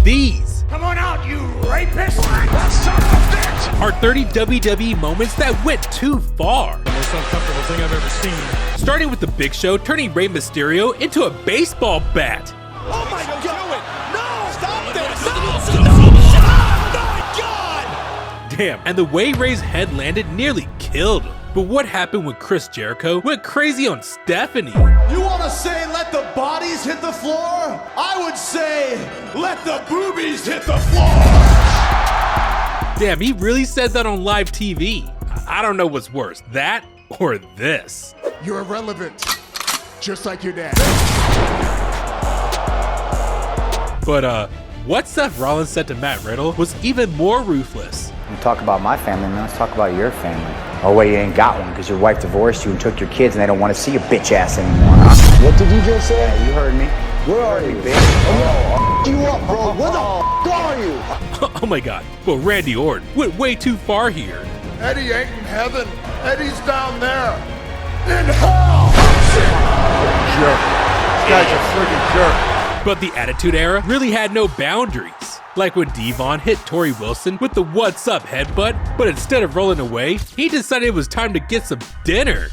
these. Come on out, you rapist! That son of a bitch! Are 30 WWE moments that went too far. The most uncomfortable thing I've ever seen. Starting with the Big Show turning Rey Mysterio into a baseball bat. Oh my God! No! Stop this! Oh my God! Damn, and the way Rey's head landed nearly killed him. But what happened when Chris Jericho went crazy on Stephanie? You want to say let the bodies hit the floor? I would say let the boobies hit the floor. Damn, he really said that on live TV. I don't know what's worse, that or this. You're irrelevant, just like your dad. But what Seth Rollins said to Matt Riddle was even more ruthless. You talk about my family, man, let's talk about your family. Oh, wait, you ain't got one because your wife divorced you and took your kids and they don't want to see your bitch ass anymore, huh? What did you just say? Yeah, you heard me. Where are you, bitch? Oh, you up, bro? Where the are you? Oh my God, but Randy Orton went way too far here. Eddie ain't in heaven. Eddie's down there in hell. Jerk. This guy's a friggin' jerk. But the Attitude Era really had no boundaries. Like when Devon hit Tori Wilson with the what's up headbutt, but instead of rolling away, he decided it was time to get some dinner.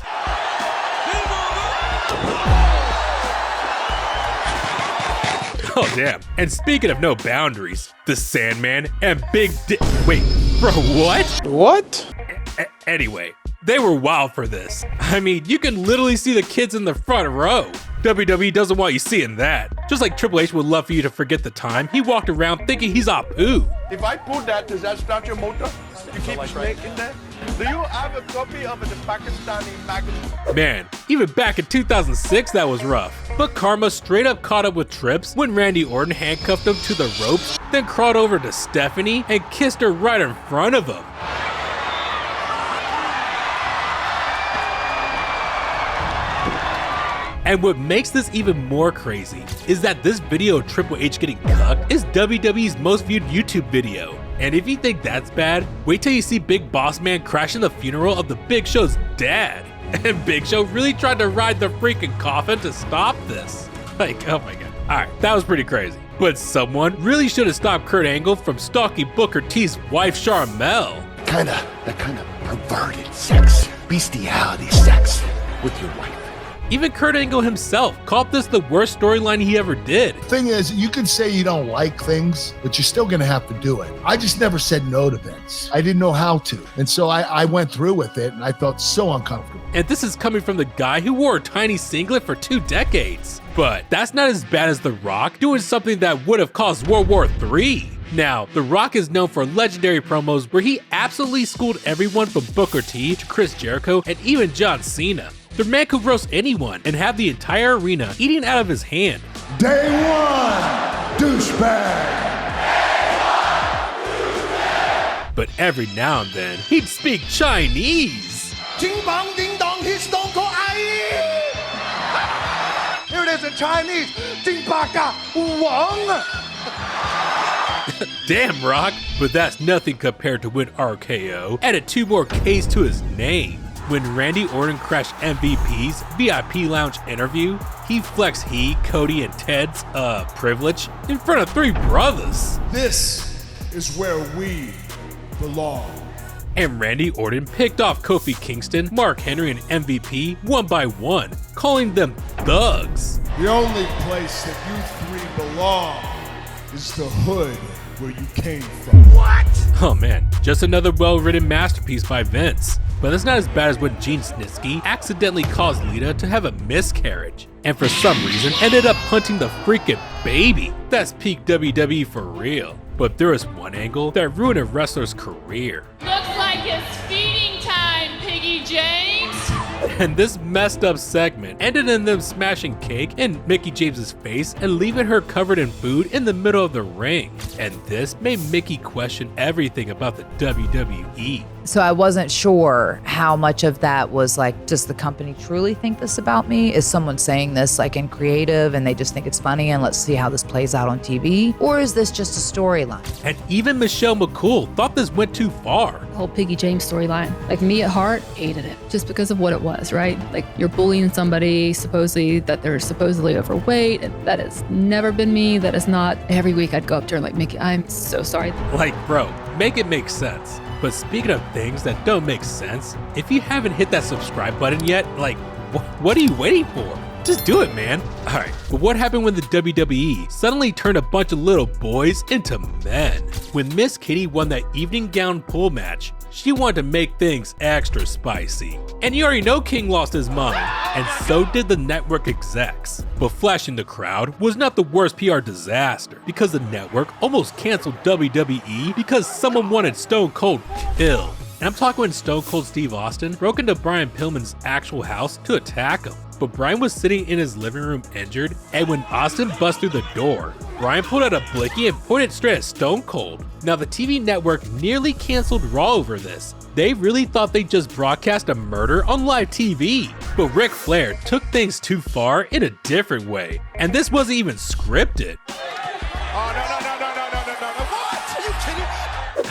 Oh damn, and speaking of no boundaries, the Sandman and wait, bro, what? What? Anyway, they were wild for this. I mean, you can literally see the kids in the front row. WWE doesn't want you seeing that. Just like Triple H would love for you to forget the time he walked around thinking he's Apu. If I pull that, does that start your motor? You keep a snake in there? Do you have a copy of the Pakistani magazine? Man, even back in 2006 that was rough. But Karma straight up caught up with Trips when Randy Orton handcuffed him to the ropes, then crawled over to Stephanie and kissed her right in front of him. And what makes this even more crazy is that this video of Triple H getting cucked is WWE's most viewed YouTube video. And if you think that's bad, wait till you see Big Boss Man crashing the funeral of the Big Show's dad. And Big Show really tried to ride the freaking coffin to stop this. Like, oh my God. Alright, that was pretty crazy. But someone really should have stopped Kurt Angle from stalking Booker T's wife Charmel. That kind of perverted sex, bestiality sex with your wife. Even Kurt Angle himself called this the worst storyline he ever did. Thing is, you can say you don't like things, but you're still gonna have to do it. I just never said no to Vince. I didn't know how to. And so I went through with it and I felt so uncomfortable. And this is coming from the guy who wore a tiny singlet for 2 decades. But that's not as bad as The Rock doing something that would have caused World War III. Now, The Rock is known for legendary promos where he absolutely schooled everyone from Booker T to Chris Jericho and even John Cena. The man could roast anyone and have the entire arena eating out of his hand. Day one, douchebag. But every now and then, he'd speak Chinese. Ding bong ding dong, he's Stone Cold Ai! Here it is in Chinese. Ding baka wang. Damn, Rock, but that's nothing compared to when RKO added 2 more Ks to his name. When Randy Orton crashed MVP's VIP Lounge interview, he flexed Cody, and Ted's privilege in front of 3 brothers. This is where we belong. And Randy Orton picked off Kofi Kingston, Mark Henry, and MVP one by one, calling them thugs. The only place that you 3 belong is the hood where you came from. What? Oh man, just another well-written masterpiece by Vince. But that's not as bad as when Gene Snitsky accidentally caused Lita to have a miscarriage, and for some reason ended up punting the freaking baby. That's peak WWE for real. But there is one angle that ruined a wrestler's career. Looks like it's feeding time, Piggy James. And this messed up segment ended in them smashing cake in Mickie James's face and leaving her covered in food in the middle of the ring. And this made Mickie question everything about the WWE. So I wasn't sure how much of that was like, does the company truly think this about me? Is someone saying this like in creative and they just think it's funny and let's see how this plays out on TV? Or is this just a storyline? And even Michelle McCool thought this went too far. The whole Piggy James storyline, like me at heart, hated it just because of what it was, right? Like you're bullying somebody supposedly that they're supposedly overweight. And that has never been me. That is not. Every week I'd go up to her and like, Mickey, I'm so sorry. Like, bro, make it make sense. But speaking of things that don't make sense, if you haven't hit that subscribe button yet, like, what are you waiting for? Just do it, man. Alright, but what happened when the WWE suddenly turned a bunch of little boys into men? When Miss Kitty won that evening gown pool match, she wanted to make things extra spicy. And you already know King lost his mind, and so did the network execs. But flashing the crowd was not the worst PR disaster, because the network almost canceled WWE because someone wanted Stone Cold killed. And I'm talking when Stone Cold Steve Austin broke into Brian Pillman's actual house to attack him. But Brian was sitting in his living room injured, and when Austin bust through the door, Brian pulled out a blicky and pointed straight at Stone Cold. Now the TV network nearly canceled Raw over this. They really thought they'd just broadcast a murder on live TV. But Ric Flair took things too far in a different way, and this wasn't even scripted. What? Are you kidding?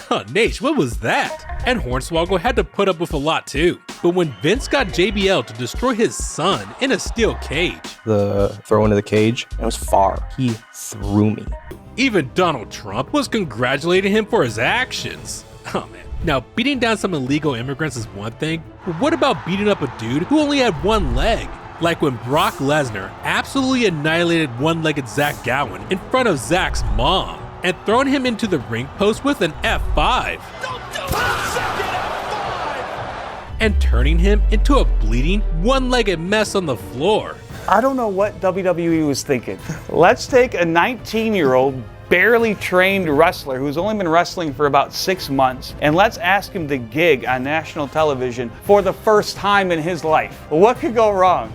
Huh, Nate, what was that? And Hornswoggle had to put up with a lot too. But when Vince got JBL to destroy his son in a steel cage, the throw into the cage, it was far. He threw me. Even Donald Trump was congratulating him for his actions. Oh man. Now, beating down some illegal immigrants is one thing, but what about beating up a dude who only had one leg? Like when Brock Lesnar absolutely annihilated one-legged Zach Gowen in front of Zach's mom and throwing him into the ring post with an F5. And turning him into a bleeding, one-legged mess on the floor. I don't know what WWE was thinking. Let's take a 19-year-old, barely trained wrestler who's only been wrestling for about 6 months, and let's ask him to gig on national television for the first time in his life. What could go wrong?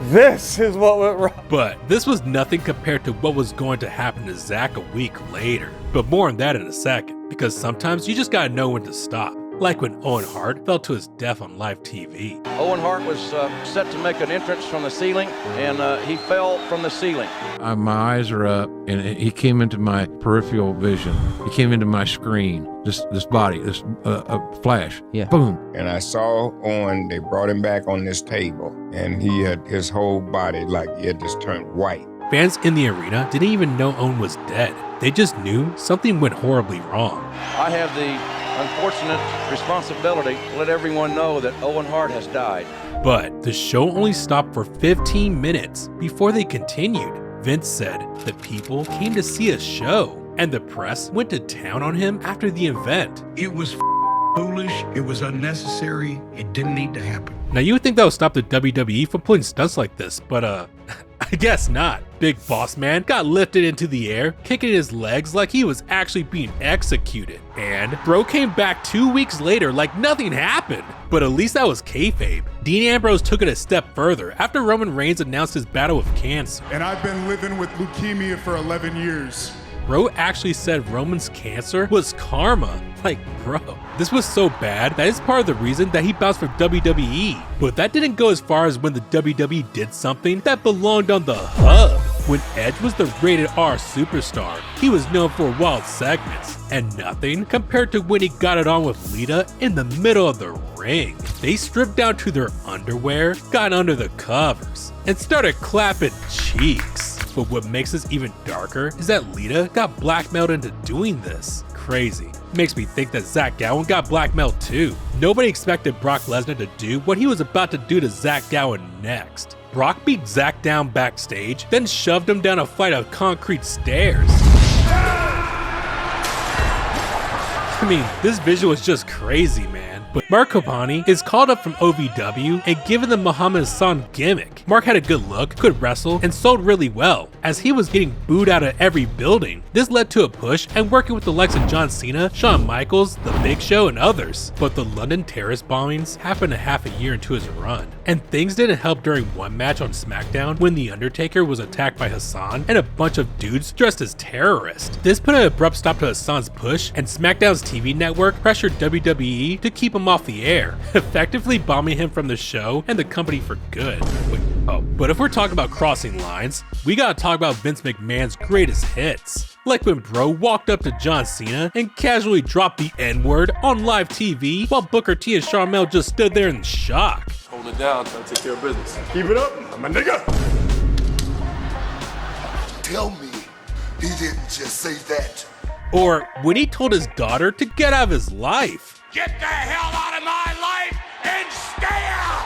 This is what went wrong. But this was nothing compared to what was going to happen to Zach a week later. But more on that in a second, because sometimes you just gotta know when to stop. Like when Owen Hart fell to his death on live TV. Owen Hart was set to make an entrance from the ceiling, and he fell from the ceiling. My eyes are up, and he came into my peripheral vision. He came into my screen, this body, this flash. Yeah. Boom. And I saw Owen, they brought him back on this table, and he had his whole body like he had just turned white. Fans in the arena didn't even know Owen was dead. They just knew something went horribly wrong. I have the unfortunate responsibility to let everyone know that Owen Hart has died. But the show only stopped for 15 minutes before they continued. Vince said the people came to see a show, and the press went to town on him after the event. It was foolish. It was unnecessary. It didn't need to happen. Now you would think that would stop the WWE from pulling stunts like this, but I guess not. Big Boss Man got lifted into the air, kicking his legs like he was actually being executed. And Bro came back 2 weeks later like nothing happened. But at least that was kayfabe. Dean Ambrose took it a step further after Roman Reigns announced his battle with cancer. And I've been living with leukemia for 11 years. Bro actually said Roman's cancer was karma. Like, bro, this was so bad that it's part of the reason that he bounced from WWE. But that didn't go as far as when the WWE did something that belonged on the hub. When Edge was the rated R superstar, he was known for wild segments, and nothing compared to when he got it on with Lita in the middle of the ring. They stripped down to their underwear, got under the covers, and started clapping cheeks. But what makes this even darker is that Lita got blackmailed into doing this. Crazy. Makes me think that Zach Gowen got blackmailed too. Nobody expected Brock Lesnar to do what he was about to do to Zach Gowen next. Brock beat Zach down backstage, then shoved him down a flight of concrete stairs. I mean, this visual is just crazy, man. But Mark Kopani is called up from OVW and given the Muhammad Hassan gimmick. Mark had a good look, could wrestle, and sold really well, as he was getting booed out of every building. This led to a push and working with the likes of John Cena, Shawn Michaels, The Big Show, and others. But the London terrorist bombings happened a half a year into his run, and things didn't help during one match on SmackDown when The Undertaker was attacked by Hassan and a bunch of dudes dressed as terrorists. This put an abrupt stop to Hassan's push, and SmackDown's TV network pressured WWE to keep him off the air, effectively bombing him from the show and the company for good. But if we're talking about crossing lines, we gotta talk about Vince McMahon's greatest hits. Like when Bro walked up to John Cena and casually dropped the N-word on live TV while Booker T and Sharmell just stood there in shock. Hold it down, try to take care of business. Keep it up, I'm a nigga. Tell me he didn't just say that. Or when he told his daughter to get out of his life. Get the hell out of my life and stay out!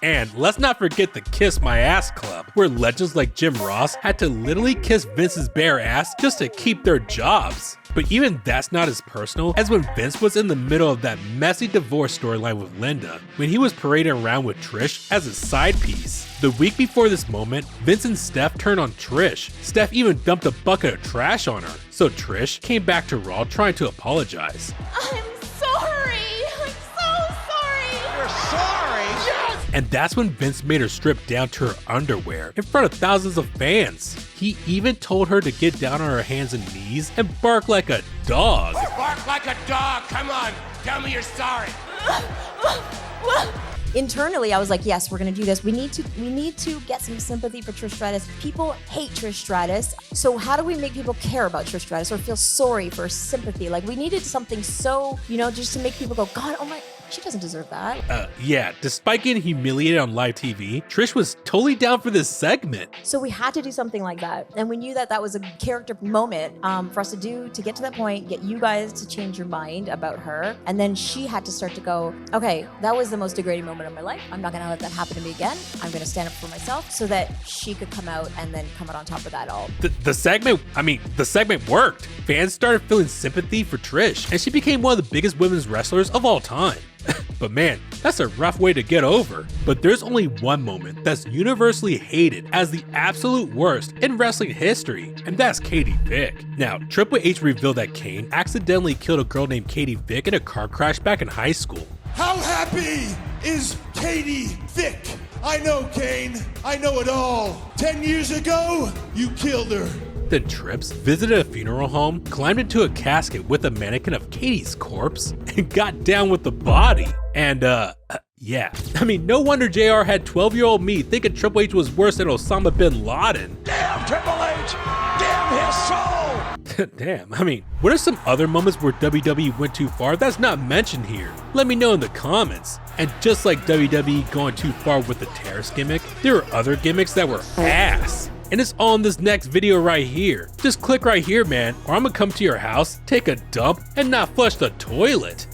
And let's not forget the Kiss My Ass Club, where legends like Jim Ross had to literally kiss Vince's bare ass just to keep their jobs. But even that's not as personal as when Vince was in the middle of that messy divorce storyline with Linda, when he was parading around with Trish as a side piece. The week before this moment, Vince and Steph turned on Trish. Steph even dumped a bucket of trash on her, so Trish came back to Raw trying to apologize. I'm sorry. I'm so sorry. You're sorry? Yes! And that's when Vince made her strip down to her underwear in front of thousands of fans. He even told her to get down on her hands and knees and bark like a dog. Bark like a dog, come on, tell me you're sorry. Internally, I was like, yes, we're gonna do this. We need to get some sympathy for Trish Stratus. People hate Trish Stratus. So how do we make people care about Trish Stratus or feel sorry for sympathy? Like we needed something so, just to make people go, God, oh my, she doesn't deserve that. Yeah, despite getting humiliated on live TV, Trish was totally down for this segment. So we had to do something like that. And we knew that that was a character moment for us to do, to get to that point, get you guys to change your mind about her. And then she had to start to go, okay, that was the most degrading moment of my life. I'm not gonna let that happen to me again. I'm gonna stand up for myself so that she could come out and then come out on top of that all. The segment worked. Fans started feeling sympathy for Trish, and she became one of the biggest women's wrestlers of all time. But man, that's a rough way to get over. But there's only one moment that's universally hated as the absolute worst in wrestling history, and that's Katie Vick. Now, Triple H revealed that Kane accidentally killed a girl named Katie Vick in a car crash back in high school. How happy is Katie Vick? I know, Kane. I know it all. 10 years ago, you killed her. Then Trips visited a funeral home, climbed into a casket with a mannequin of Katie's corpse, and got down with the body. And yeah, no wonder JR had 12-year-old me thinking Triple H was worse than Osama bin Laden. Damn Triple H! Damn his soul! Damn, what are some other moments where WWE went too far that's not mentioned here? Let me know in the comments. And just like WWE going too far with the terrorist gimmick, there are other gimmicks that were ass. And it's all in this next video right here. Just click right here, man, or I'm gonna come to your house, take a dump, and not flush the toilet.